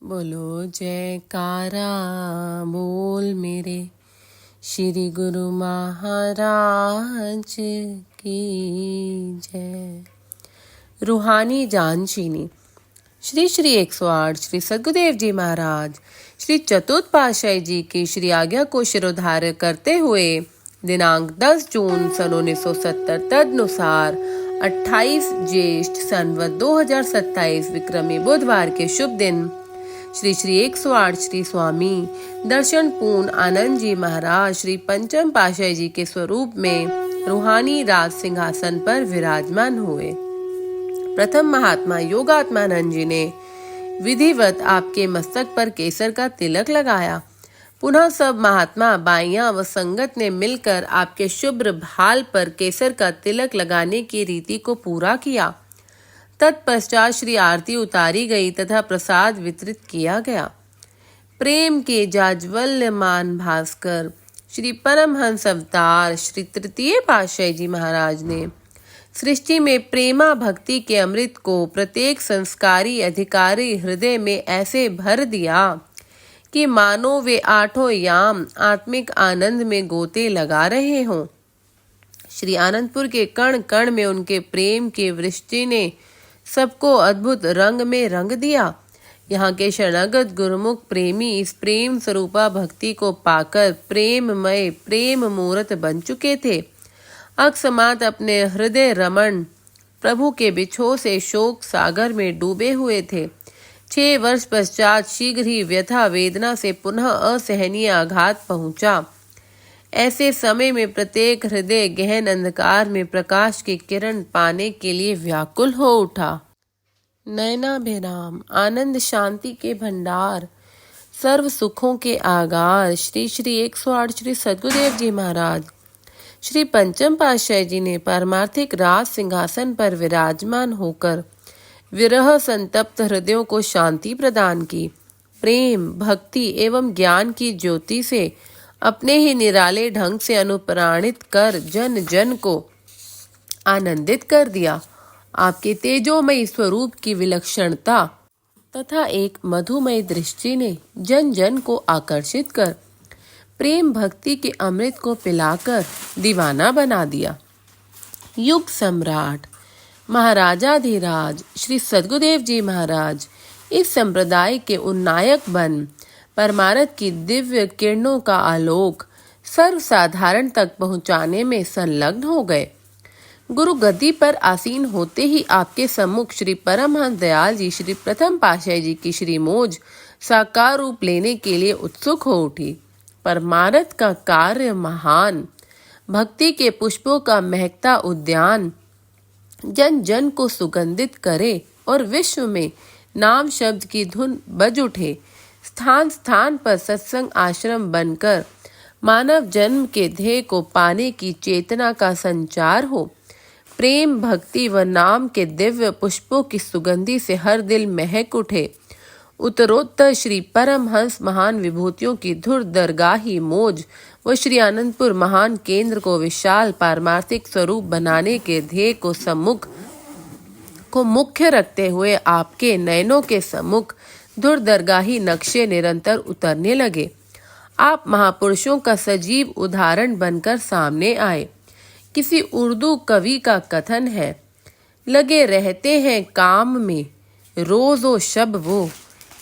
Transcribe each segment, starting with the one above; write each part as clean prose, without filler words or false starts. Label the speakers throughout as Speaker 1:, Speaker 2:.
Speaker 1: बोलो जयकारा बोल मेरे श्री गुरु महाराज की जय। रूहानी जानशीनी श्री श्री 108 श्री सद्गुरुदेव जी महाराज श्री चतुर्थ पातशाही जी की श्री आज्ञा को शिरोधार्य करते हुए दिनांक 10 जून सन 1970 तदनुसार 28 ज्येष्ठ संवत 2027 विक्रमी बुधवार के शुभ दिन श्री श्री 108 श्री स्वामी दर्शन पूर्ण आनंद जी महाराज श्री पंचम पातशाही जी के स्वरूप में रूहानी राज सिंहासन पर विराजमान हुए। प्रथम महात्मा योगात्मानंद जी ने विधिवत आपके मस्तक पर केसर का तिलक लगाया। पुनः सब महात्मा बाइयां व संगत ने मिलकर आपके शुभ्र भाल पर केसर का तिलक लगाने की रीति को पूरा किया। तत्पश्चात श्री आरती उतारी गई तथा प्रसाद वितरित किया गया। प्रेम के जाज्वल्यमान भास्कर श्री परमहंस अवतार श्री तृतीय पातशाही जी महाराज ने सृष्टि में प्रेमा भक्ति के अमृत को प्रत्येक संस्कारी अधिकारी हृदय में ऐसे भर दिया कि मानो वे आठों याम आत्मिक आनंद में गोते लगा रहे हों। श्री आनंदपुर के कण कण में उनके प्रेम की वृष्टि ने सबको अद्भुत रंग में रंग दिया। यहाँ के शरणागत गुरुमुख प्रेमी इस प्रेम स्वरूपा भक्ति को पाकर प्रेममय प्रेम मूर्त बन चुके थे। अकस्मात अपने हृदय रमण प्रभु के बिछोह से शोक सागर में डूबे हुए थे। 6 वर्ष पश्चात शीघ्र ही व्यथा वेदना से पुनः असहनीय आघात पहुंचा। ऐसे समय में प्रत्येक हृदय गहन अंधकार में प्रकाश की किरण पाने के लिए व्याकुल हो उठा। नयनाभिराम आनंद शांति के भंडार सर्व सुखों के आगार श्री श्री 108 श्री सद्गुरुदेव जी महाराज श्री पंचम पातशाही जी ने पारमार्थिक राज सिंहासन पर विराजमान होकर विरह संतप्त हृदयों को शांति प्रदान की। प्रेम भक्ति एवं ज्ञान की ज्योति से अपने ही निराले ढंग से अनुप्राणित कर जन जन को आनंदित कर दिया। आपके तेजोमयी स्वरूप की विलक्षणता तथा एक मधुमय दृष्टि ने जन जन को आकर्षित कर प्रेम भक्ति के अमृत को पिलाकर दीवाना बना दिया। युग सम्राट महाराजाधिराज श्री सद्गुरुदेव जी महाराज इस संप्रदाय के उन्नायक बन परमार्थ की दिव्य किरणों का आलोक सर्वसाधारण तक पहुंचाने में संलग्न हो गए। गुरु गद्दी पर आसीन होते ही आपके सम्मुख श्री परमहंस दयाल जी श्री प्रथम पातशाही जी की श्री मोज साकार रूप लेने के लिए उत्सुक हो उठी। परमार्थ का कार्य महान, भक्ति के पुष्पों का महकता उद्यान जन जन को सुगंधित करे और विश्व में नाम शब्द की धुन बज उठे। स्थान स्थान पर सत्संग आश्रम बनकर मानव जन्म के ध्येय को पाने की चेतना का संचार हो। प्रेम भक्ति व नाम के दिव्य पुष्पों की सुगंधि से हर दिल महक उठे। उत्तरोत्तर श्री परमहंस महान विभूतियों की धुर दरगाही मोज व श्री आनंदपुर महान केंद्र को विशाल पारमार्थिक स्वरूप बनाने के ध्येय को सम्मुख को मुख्य रखते हुए आपके नयनों के सम्मुख दूरदरगाही नक्शे निरंतर उतरने लगे। आप महापुरुषों का सजीव उदाहरण बनकर सामने आए। किसी उर्दू कवि का कथन है, लगे रहते हैं काम में रोजो शब वो,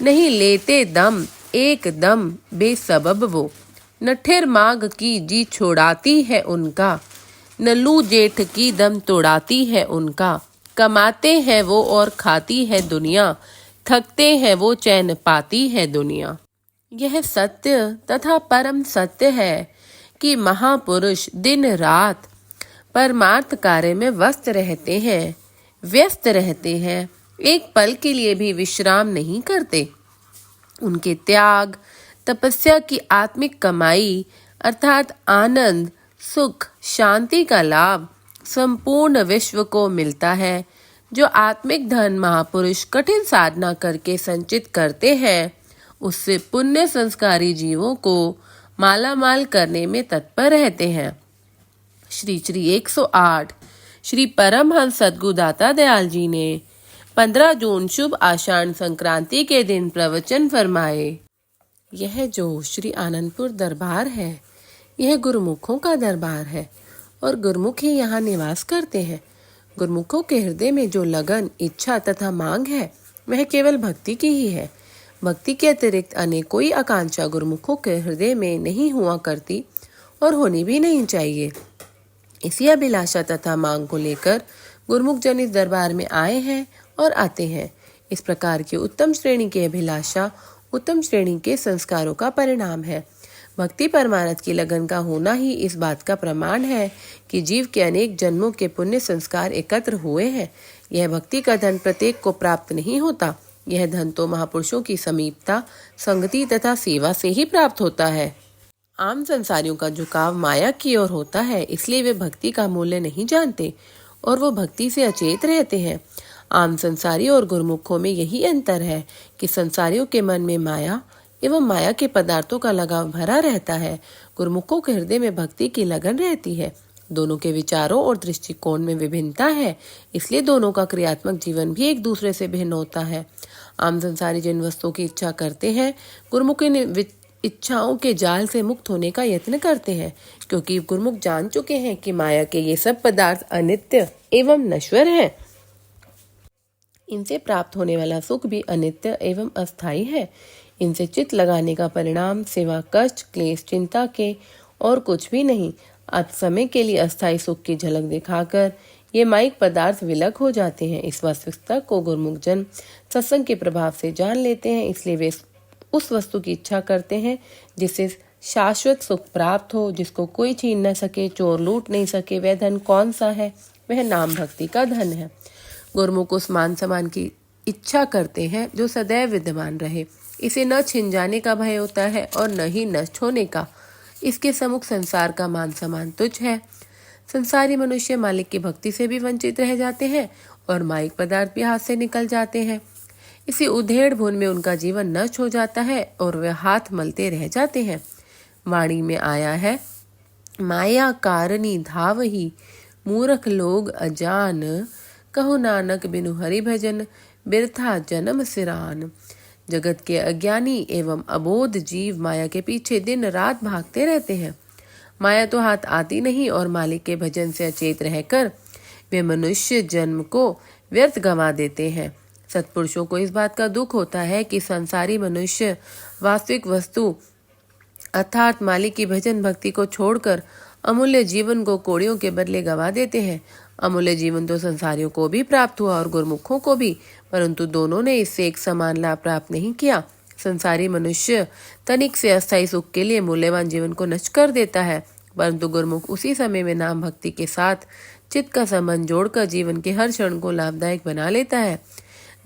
Speaker 1: नहीं लेते दम एक दम बेसबब वो। न ठिर माग की जी छोड़ाती है उनका, न लू जेठ की दम तोड़ाती है उनका। कमाते हैं वो और खाती है दुनिया, थकते हैं वो चैन पाती है दुनिया। यह सत्य तथा परम सत्य है कि महापुरुष दिन रात परमार्थ कार्य में व्यस्त रहते हैं, एक पल के लिए भी विश्राम नहीं करते। उनके त्याग तपस्या की आत्मिक कमाई अर्थात आनंद सुख शांति का लाभ संपूर्ण विश्व को मिलता है। जो आत्मिक धन महापुरुष कठिन साधना करके संचित करते हैं, उससे पुण्य संस्कारी जीवों को मालामाल करने में तत्पर रहते हैं। श्री श्री 108 श्री परमहंस सद्गुरुदाता दयाल जी ने 15 जून शुभ आषाढ़ संक्रांति के दिन प्रवचन फरमाए। यह जो श्री आनंदपुर दरबार है, यह गुरुमुखों का दरबार है और गुरुमुख ही यहाँ निवास करते हैं। गुरुमुखों के हृदय में जो लगन, इच्छा तथा मांग है, वह केवल भक्ति की ही है। भक्ति के अतिरिक्त अन्य कोई आकांक्षा गुरुमुखों के हृदय में नहीं हुआ करती और होनी भी नहीं चाहिए। इसी अभिलाषा तथा मांग को लेकर गुरुमुख जन इस दरबार में आए हैं और आते हैं। इस प्रकार की उत्तम श्रेणी की अभिलाषा उत्तम श्रेणी के संस्कारों का परिणाम है। भक्ति परमानंद की लगन का होना ही इस बात का प्रमाण है कि जीव के अनेक जन्मों के पुण्य संस्कार एकत्र हुए हैं। यह भक्ति का धन प्रत्येक को प्राप्त नहीं होता। यह धन तो महापुरुषों की समीपता, संगति तथा सेवा से ही प्राप्त होता है। आम संसारियों का झुकाव माया की ओर होता है, इसलिए वे भक्ति का मूल्य नहीं जानते और वो भक्ति से अचेत रहते हैं। आम संसारी और गुरुमुखों में यही अंतर है कि संसारियों के मन में माया एवं माया के पदार्थों का लगाव भरा रहता है। गुरुमुखों के हृदय में भक्ति की लगन रहती है। दोनों के विचारों और दृष्टिकोण में विभिन्नता है, इसलिए दोनों का क्रियात्मक जीवन भी एक दूसरे से भिन्न होता है। आम संसारी जिन वस्तुओं की इच्छा करते हैं, गुरुमुख इच्छाओं के जाल से मुक्त होने का यत्न करते हैं, क्योंकि गुरुमुख जान चुके हैं कि माया के ये सब पदार्थ अनित्य एवं नश्वर हैं। इनसे प्राप्त होने वाला सुख भी अनित्य एवं अस्थायी है। इनसे चित्त लगाने का परिणाम सिवा कष्ट, क्लेश, चिंता के और कुछ भी नहीं। अब समय के लिए अस्थायी सुख की झलक दिखाकर ये माइक पदार्थ विलक हो जाते हैं। इस वास्तविकता को गुरुमुख जन सत्संग के प्रभाव से जान लेते हैं, इसलिए वे उस वस्तु की इच्छा करते हैं जिससे शाश्वत सुख प्राप्त हो, जिसको कोई छीन न सके, चोर लूट नहीं सके। वह धन कौन सा है? वह नाम भक्ति का धन है। गुरुमुख उस मान सम्मान की इच्छा करते हैं जो सदैव विद्यमान रहे। इसे न छिन जाने का भय होता है और न ही नष्ट होने का। इसके सम्मुख संसार का मान सम्मान तुच्छ है। संसारी मनुष्य मालिक की भक्ति से भी वंचित रह जाते हैं और माइक पदार्थ भी हाथ से निकल जाते हैं। इसी उधेड़ बुन में उनका जीवन नष्ट हो जाता है और वे हाथ मलते रह जाते हैं। वाणी में आया है, माया कारणी धावही मूर्ख लोग अजान, कहो नानक बिनु हरि भजन बिरथा जन्म सिरान। जगत के अज्ञानी एवं अबोध जीव माया के पीछे दिन रात भागते रहते हैं। माया तो हाथ आती नहीं और मालिक के भजन से अचेत रहकर वे मनुष्य जन्म को व्यर्थ गंवा देते हैं। सत्पुरुषों को इस बात का दुख होता है कि संसारी मनुष्य वास्तविक वस्तु अर्थात मालिक की भजन भक्ति को छोड़कर अमूल्य जीवन को कोड़ियों के बदले गंवा देते हैं। अमूल्य जीवन तो संसारियों को भी प्राप्त हुआ और गुरुमुखों को भी, परंतु दोनों ने इससे एक समान लाभ प्राप्त नहीं किया। संसारी मनुष्य तनिक से अस्थायी सुख के लिए मूल्यवान जीवन को नष्ट कर देता है, परंतु गुरुमुख उसी समय में नाम भक्ति के साथ चित्त का संबंध जोड़कर जीवन के हर क्षण को लाभदायक बना लेता है।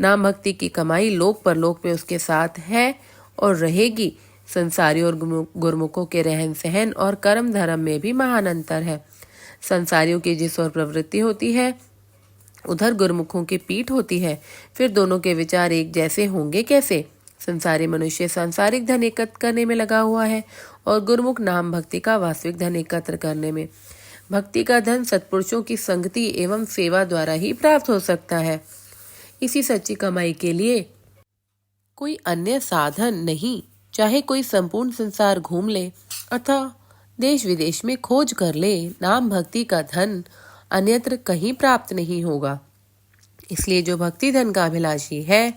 Speaker 1: नाम भक्ति की कमाई लोक परलोक में उसके साथ है और रहेगी। संसारी और गुरुमुखों के रहन सहन और कर्म धर्म में भी महान अंतर है। संसारियों की जिस ओर प्रवृत्ति होती है, उधर गुरुमुखों की पीठ होती है। फिर दोनों के विचार एक जैसे होंगे कैसे? संसारी मनुष्य सांसारिक धन एकत्र करने में लगा हुआ है और गुरुमुख नाम भक्ति का वास्तविक धन एकत्र करने में। भक्ति का धन सत्पुरुषों की संगति एवं सेवा द्वारा ही प्राप्त हो सकता है। इसी सच्ची कमाई के लिए कोई अन्य साधन नहीं। चाहे कोई संपूर्ण संसार घूम ले अथवा देश विदेश में खोज कर ले, नाम भक्ति का धन अन्यत्र कहीं प्राप्त नहीं होगा। इसलिए जो भक्ति धन का अभिलाषी है,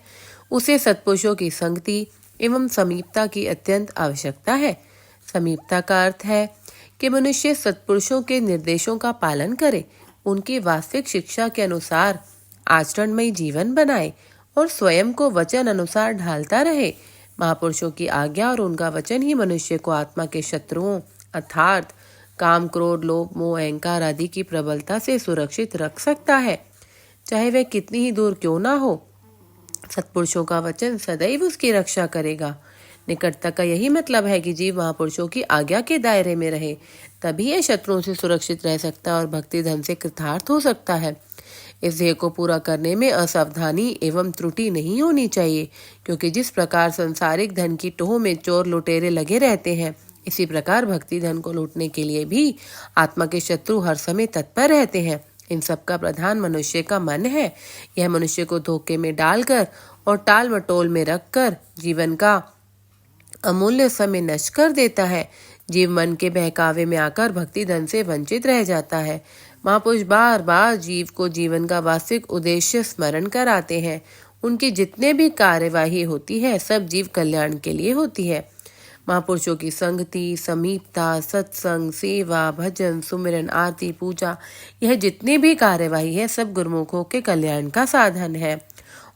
Speaker 1: उसे सत्पुरुषों की संगति एवं समीपता की अत्यंत आवश्यकता है। समीपता का अर्थ है कि मनुष्य सत्पुरुषों के निर्देशों का पालन करे, उनकी वास्तविक शिक्षा के अनुसार आचरणमय जीवन बनाए और स्वयं को वचन अनुसार ढालता रहे। महापुरुषों की आज्ञा और उनका वचन ही मनुष्य को आत्मा के शत्रुओं अर्थात काम, क्रोध, लोभ, मोह, अहंकार आदि की प्रबलता से सुरक्षित रख सकता है, चाहे वह कितनी ही दूर क्यों ना हो। सत्पुरुषों का वचन सदैव उसकी रक्षा करेगा। निकटता का यही मतलब है कि जीव महापुरुषों की आज्ञा के दायरे में रहे, तभी यह शत्रुओं से सुरक्षित रह सकता है और भक्ति धन से कृतार्थ हो सकता है। इस ध्येय को पूरा करने में असावधानी एवं त्रुटि नहीं होनी चाहिए, क्योंकि जिस प्रकार संसारिक धन की टोह में चोर लुटेरे लगे रहते हैं, इसी प्रकार भक्ति धन को लूटने के लिए भी आत्मा के शत्रु हर समय तत्पर रहते हैं। इन सब का प्रधान मनुष्य का मन है। यह मनुष्य को धोखे में डालकर और टाल मटोल में रखकर जीवन का अमूल्य समय नष्ट कर देता है। जीव मन के बहकावे में आकर भक्ति धन से वंचित रह जाता है। महापुरुष बार बार जीव को जीवन का वास्तविक उद्देश्य स्मरण कराते हैं। उनकी जितने भी कार्यवाही होती है सब जीव कल्याण के लिए होती है। महापुरुषों की संगति, समीपता, सत्संग, सेवा, भजन, सुमिरन, आरती, पूजा, यह जितनी भी कार्यवाही है सब गुरुमुखों के कल्याण का साधन है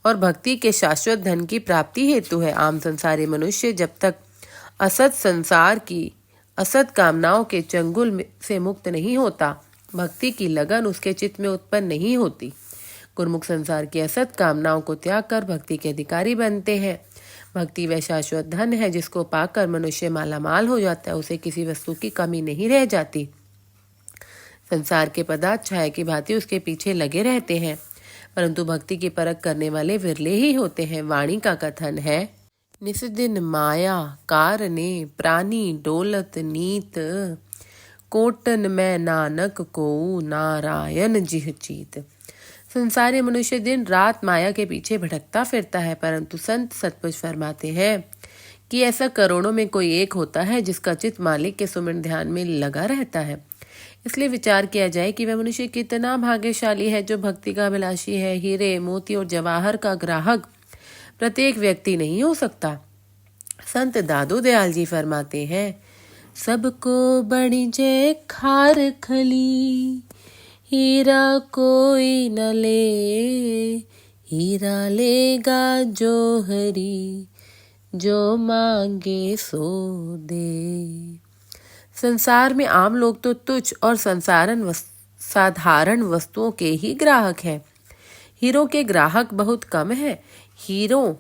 Speaker 1: और भक्ति के शाश्वत धन की प्राप्ति हेतु है। आम संसारी मनुष्य जब तक असत संसार की असत कामनाओं के चंगुल से मुक्त नहीं होता, भक्ति की लगन उसके चित्त में उत्पन्न नहीं होती। गुरुमुख संसार की असत कामनाओं को त्याग कर भक्ति के अधिकारी बनते हैं। भक्ति वह शाश्वत धन है जिसको पाकर मनुष्य मालामाल हो जाता है, उसे किसी वस्तु की कमी नहीं रह जाती। संसार के पदार्थ छाया की भांति उसके पीछे लगे रहते हैं, परंतु भक्ति की परख करने वाले विरले ही होते हैं। वाणी का कथन है, निस्दिन माया कारणे प्राणी डोलत नीत, कोटन में नानक को नारायण जिह चीत। संसारी मनुष्य दिन रात माया के पीछे भटकता फिरता है, परंतु संत सतपुरुष फरमाते हैं कि ऐसा करोड़ों में कोई एक होता है जिसका चित्त मालिक के सुमिरन ध्यान में लगा रहता है। इसलिए विचार किया जाए कि वह मनुष्य कितना भाग्यशाली है जो भक्ति का अभिलाषी है। हीरे, मोती और जवाहर का ग्राहक प्रत्येक व्यक्ति नहीं हो सकता। संत दादू दयाल जी फरमाते हैं, सबको बड़ी जय खार खली, हीरा कोई न ले, हीरा लेगा जो हरी, जो मांगे सो दे। संसार में आम लोग तो तुच्छ और साधारण वस्तुओं के ही ग्राहक हैं। हीरों के ग्राहक बहुत कम है। हीरों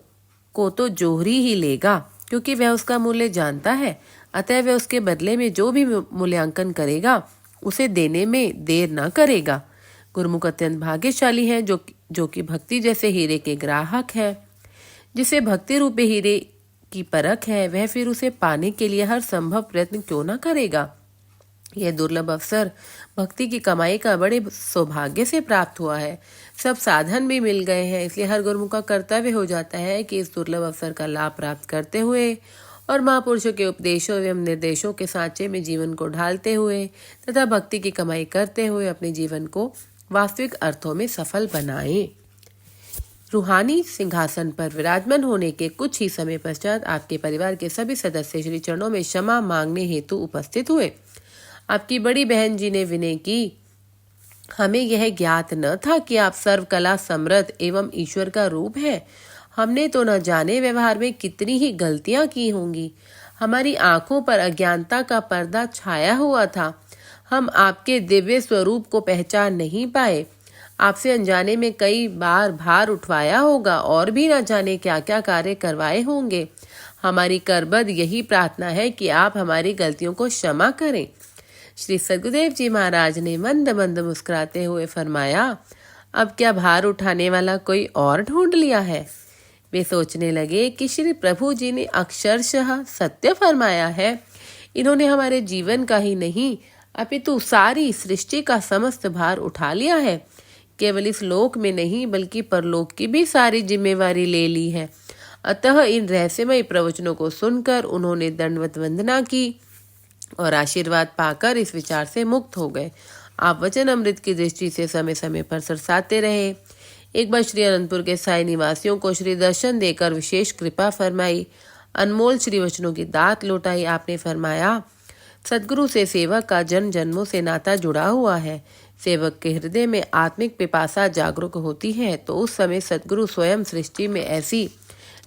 Speaker 1: को तो जोहरी ही लेगा क्योंकि वह उसका मूल्य जानता है, अतः वह उसके बदले में जो भी मूल्यांकन करेगा उसे देने में देर न करेगा। गुरुमुख अत्यंत भाग्यशाली है जो कि भक्ति जैसे हीरे के ग्राहक है। जिसे भक्ति रूपी हीरे की परख है वह फिर उसे पाने के लिए हर संभव प्रयत्न क्यों न करेगा। यह दुर्लभ अवसर भक्ति की कमाई का बड़े सौभाग्य से प्राप्त हुआ है। सब साधन भी मिल गए हैं, इसलिए हर गुरुमुख का कर्तव्य हो जाता है कि इस दुर्लभ अवसर का लाभ प्राप्त करते हुए और महापुरुषों के उपदेशों एवं निर्देशों के सांचे में जीवन को ढालते हुए तथा भक्ति की कमाई करते हुए अपने जीवन को वास्तविक अर्थों में सफल बनाएं। रूहानी सिंहासन पर विराजमान होने के कुछ ही समय पश्चात आपके परिवार के सभी सदस्य श्री चरणों में क्षमा मांगने हेतु उपस्थित हुए। आपकी बड़ी बहन जी ने विनय की, हमें यह ज्ञात न था कि आप सर्वकला समृद्ध एवं ईश्वर का रूप है। हमने तो न जाने व्यवहार में कितनी ही गलतियां की होंगी। हमारी आंखों पर अज्ञानता का पर्दा छाया हुआ था। हम आपके दिव्य स्वरूप को पहचान नहीं पाए। आपसे अनजाने में कई बार भार उठवाया होगा और भी न जाने क्या क्या कार्य करवाए होंगे। हमारी करबद्ध यही प्रार्थना है कि आप हमारी गलतियों को क्षमा करें। श्री सद्गुरुदेव जी महाराज ने मंद मंद मुस्कुराते हुए फरमाया, अब क्या भार उठाने वाला कोई और ढूंढ लिया है। वे सोचने लगे कि श्री प्रभु जी ने अक्षरशः सत्य फरमाया है। इन्होंने हमारे जीवन का ही नहीं अपितु सारी सृष्टि का समस्त भार उठा लिया है। केवल इस लोक में नहीं बल्कि परलोक की भी सारी जिम्मेवारी ले ली है। अतः इन रहस्यमय प्रवचनों को सुनकर उन्होंने दंडवत वंदना की और आशीर्वाद पाकर इस विचार से मुक्त हो गए। आप वचन अमृत की दृष्टि से समय समय पर सरसाते रहे। एक बार श्री अनंतपुर के साई निवासियों को श्री दर्शन देकर विशेष कृपा फरमाई, अनमोल श्री वचनों की दात लौटाई। आपने फरमाया, सदगुरु से सेवक का जन्म जन्मों से नाता जुड़ा हुआ है। सेवक के हृदय में आत्मिक पिपासा जागरूक होती है तो उस समय सदगुरु स्वयं सृष्टि में ऐसी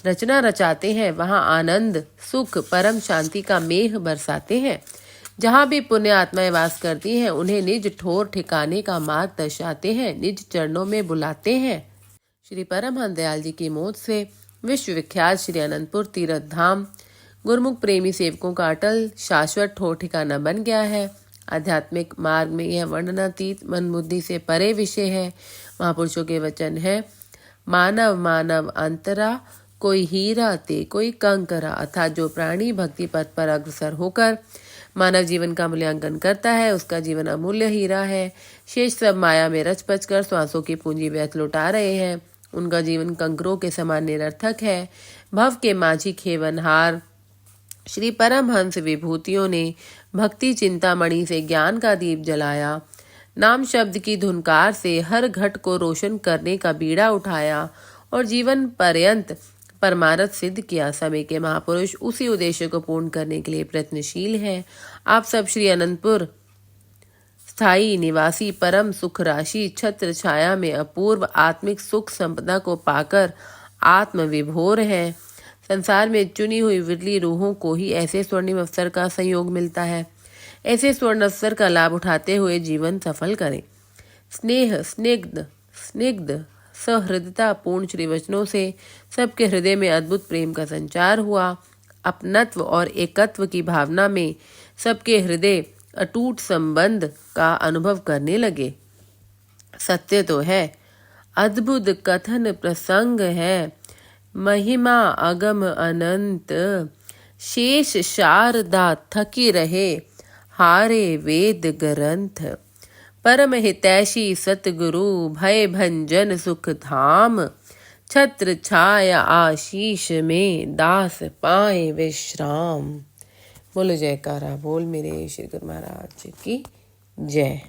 Speaker 1: रचना रचाते हैं, वहां आनंद, सुख, परम शांति का मेघ बरसाते हैं। जहाँ भी पुण्य आत्माएं वास करती हैं उन्हें निज ठोर ठिकाने का मार्ग दर्शाते हैं, निज चरणों में बुलाते हैं। श्री परमहंस दयाल जी की मौत से विश्व विख्यात श्री अनंतपुर तीर्थ धाम गुरुमुख प्रेमी सेवकों का अटल शाश्वत ठोर ठिकाना बन गया है। आध्यात्मिक मार्ग में यह वर्णनातीत मन बुद्धि से परे विषय है। महापुरुषों के वचन है, मानव मानव अंतरा, कोई हीरा ते कोई कंकरा। अर्थात जो प्राणी भक्ति पथ पर अग्रसर होकर मानव जीवन का मूल्यांकन करता है, उसका जीवन अमूल्य हीरा है। शेष सब माया में रच पच कर श्वासों की पूंजी व्यर्थ लुटा रहे हैं। उनका जीवन कंकरों के समान निरर्थक है। भव के माझी खेवनहार श्री परमहंस विभूतियों ने भक्ति चिंतामणि से ज्ञान का दीप जलाया। नाम शब्द की धुनकार से हर घट को रोशन करने का बीड़ा उठाया और जीवन पर्यंत परमारथ सिद्ध किया। समय के महापुरुष उसी उद्देश्य को पूर्ण करने के लिए प्रयत्नशील हैं। आप सब श्री अनंतपुर स्थायी निवासी परम सुख राशि छत्र छाया में अपूर्व आत्मिक सुख संपदा को पाकर आत्म विभोर हैं। संसार में चुनी हुई विरली रूहों को ही ऐसे स्वर्णिम अवसर का संयोग मिलता है। ऐसे स्वर्ण अवसर का लाभ उठाते हुए जीवन सफल करें। स्नेह स्निग्ध सहृदता पूर्ण श्री वचनों से सबके हृदय में अद्भुत प्रेम का संचार हुआ। अपनत्व और एकत्व की भावना में सबके हृदय अटूट संबंध का अनुभव करने लगे। सत्य तो है, अद्भुत कथन प्रसंग है, महिमा अगम अनंत, शेष शारदा थकी रहे, हारे वेद ग्रंथ। परम हितैषी सतगुरु भय भंजन सुख धाम, छत्र छाया आशीष में दास पाए विश्राम। बोलो जयकारा बोल मेरे श्री गुरु महाराज की जय।